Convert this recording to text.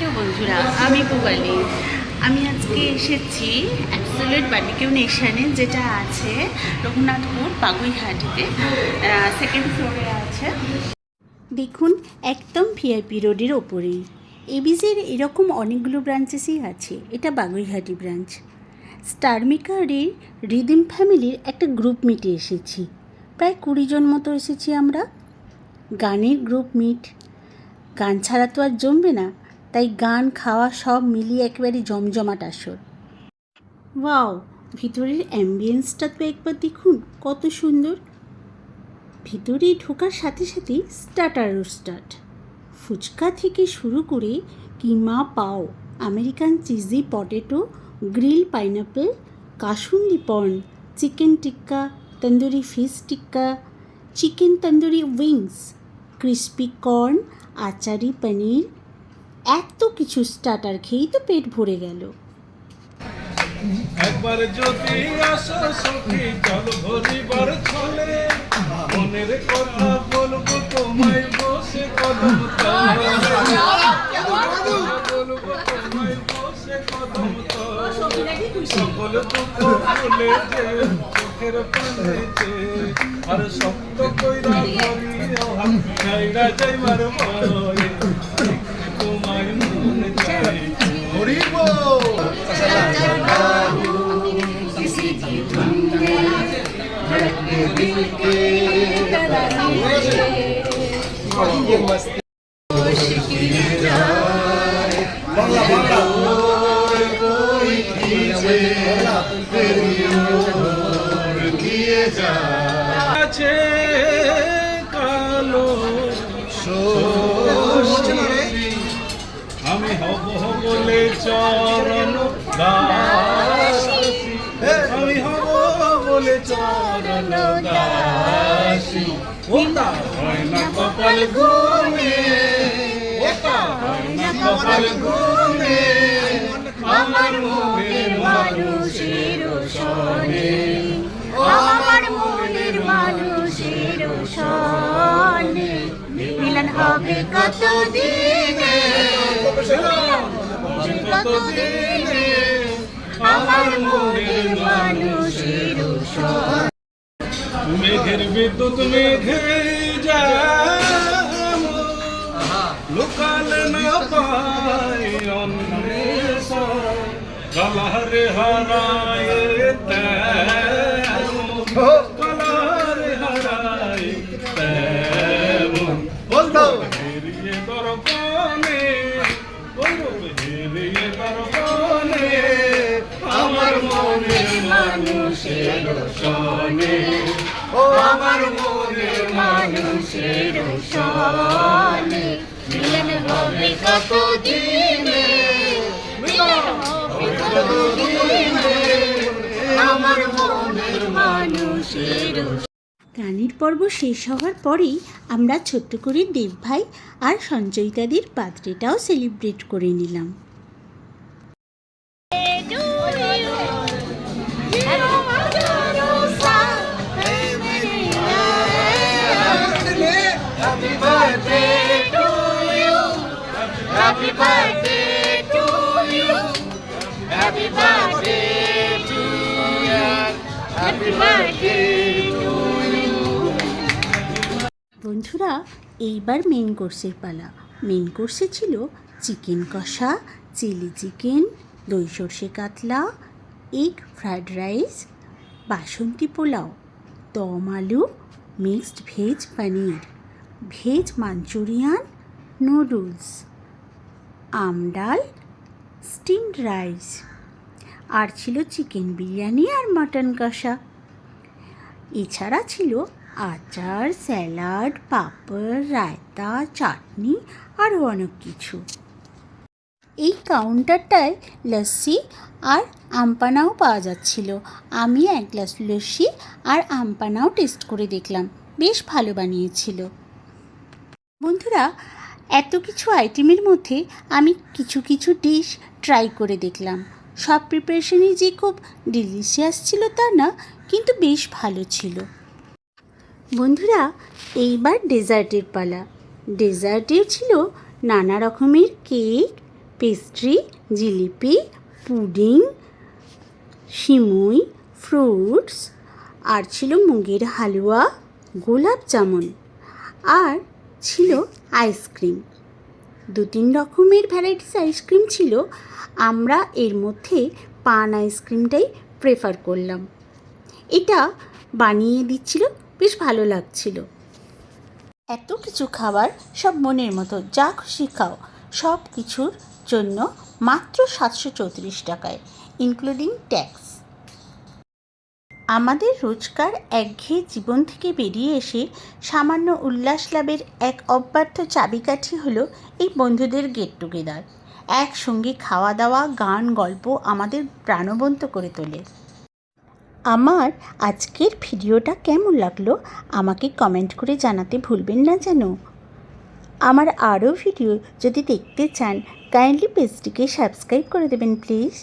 Hello বন্ধুরা, আমি পুবালি। আমি আজকে এসেছি অ্যাবসোলিউট বারবিকিউ নেশনে, যেটা আছে রঘুনাথপুর বাগুইহাটিতে, সেকেন্ড ফ্লোরে আছে। দেখুন, একদম ভিআইপি রোডের ওপরেই এবিসির এরকম অনেকগুলো ব্রাঞ্চেসই আছে। এটা বাগুইহাটি ব্রাঞ্চ। স্টার মেকারের রিদিম ফ্যামিলির একটা গ্রুপ মিটে এসেছি। প্রায় 20 জন মতো এসেছি আমরা। গানের গ্রুপ মিট, গান ছাড়া তো আর জমবে না, তাই গান খাওয়া সব মিলিয়ে একেবারে জমজমাট আসর। ওয়াও, ভিতরের অ্যাম্বিয়েন্সটা তো একবার দেখুন, কত সুন্দর। ভিতরে ঢোকার সাথে সাথেই স্টার্টারও স্টার্ট। ফুচকা থেকে শুরু করে keema pav, American cheesy potato, grill pineapple, kasundi prawn, chicken tikka, tandoori fish tikka, chicken tandoori wings, crispy corn, achari paneer, এত কিছু স্টার্টার খেয়েই তো পেট ভরে গেল। একবার যদি আসো সখী চল ভরিবার ছলে, মনের কথা বলবো তোমায় বসে কদম তলে, বলবো তোমায় বসে কদম তলে, সকল দুঃখ ভুলে যে চোখের পানেতে, আর শক্ত কইরা ধরিও হাত ছাইরা যাইবার ভয়ে, তোমায় মনে চাই হরিব। আমি হব বলে চরণ দাসী, আমি হব বলে চরণ দাসী, ওটা হয় না কপাল ঘুমে, ওটা হয় না কপাল ঘুমে, আমার মনের মানুষের সনে, আমার মনের মানুষের সনে মিলন হবে কত দিনে, কত দিনে আমার মনের মানুষের সনে। মেঘের বিদ্যুৎ মেঘে যায়, লুকালে না পাই অন্বেষ, কালারে হারায় কালারে হারায় তেমন, হেরিয়ে দরকানে, হেরিয়ে দরকানে আমার মনের মানুষের সনে, ও আমার মনের মানুষের সনে মিলন হবে কত দিনে, মিলন হবে কত দিনে আমার মনের মানুষের। গানের পর্ব শেষ হওয়ার পরেই আমরা ছোট্ট করে দেব ভাই আর সঞ্চয়িতাদির বার্থডেটাও সেলিব্রেট করে নিলাম। Happy birthday to you, happy birthday to you, happy birthday to you, happy birthday to you. বন্ধুরা, এইবার মেন কোর্সের পালা। মেন কোর্সে ছিল চিকেন কষা, চিলি চিকেন, দই সর্ষে কাতলা, এগ ফ্রায়েড রাইস, বাসন্তী পোলাও, দম আলু, mixed veg paneer, veg Manchurian, noodles, আমডাল, স্টিমড রাইস, আর ছিল চিকেন বিরিয়ানি আর মাটন কষা। এছাড়া ছিল আচার, স্যালাড, পাঁপড়, রায়তা, চাটনি, আরও অনেক কিছু। এই কাউন্টারটায় লস্যি আর আমপানাও পাওয়া যাচ্ছিল। আমি 1 গ্লাস লস্যি আর আমপানাও টেস্ট করে দেখলাম, বেশ ভালো বানিয়েছিল। বন্ধুরা, এত কিছু আইটেমের মধ্যে আমি কিছু কিছু ডিশ ট্রাই করে দেখলাম। সব প্রিপারেশনই যে খুব ডিলিশিয়াস ছিল তা না, কিন্তু বেশ ভালো ছিল। বন্ধুরা, এইবার ডেজার্টের পালা। ডেজার্টে ছিল নানা রকমের কেক, পেস্ট্রি, জিলিপি, পুডিং, সিমুই, ফ্রুটস, আর ছিল মুগের হালুয়া, গোলাপ জামুন, আর ছিল আইসক্রিম। 2-3 রকমের ভ্যারাইটিস আইসক্রিম ছিল। আমরা এর মধ্যে পান আইসক্রিমটাই প্রেফার করলাম। এটা বানিয়ে দিচ্ছিল, বেশ ভালো লাগছিল। এত কিছু খাবার, সব মনের মতো, যা খুশি খাও, সব কিছুর জন্য মাত্র 734 টাকায়, ইনক্লুডিং ট্যাক্স। আমাদের রোজকার একঘেয়ে জীবন থেকে বেরিয়ে এসে সামান্য উল্লাস লাভের এক অব্যর্থ চাবিকাঠি হলো এই বন্ধুদের গেট টুগেদার। একসঙ্গে খাওয়া দাওয়া, গান, গল্প আমাদের প্রাণবন্ত করে তোলে। আমার আজকের ভিডিওটা কেমন লাগলো আমাকে কমেন্ট করে জানাতে ভুলবেন না যেন। আমার আরও ভিডিও যদি দেখতে চান, কাইন্ডলি পেজটিকে সাবস্ক্রাইব করে দেবেন প্লিজ।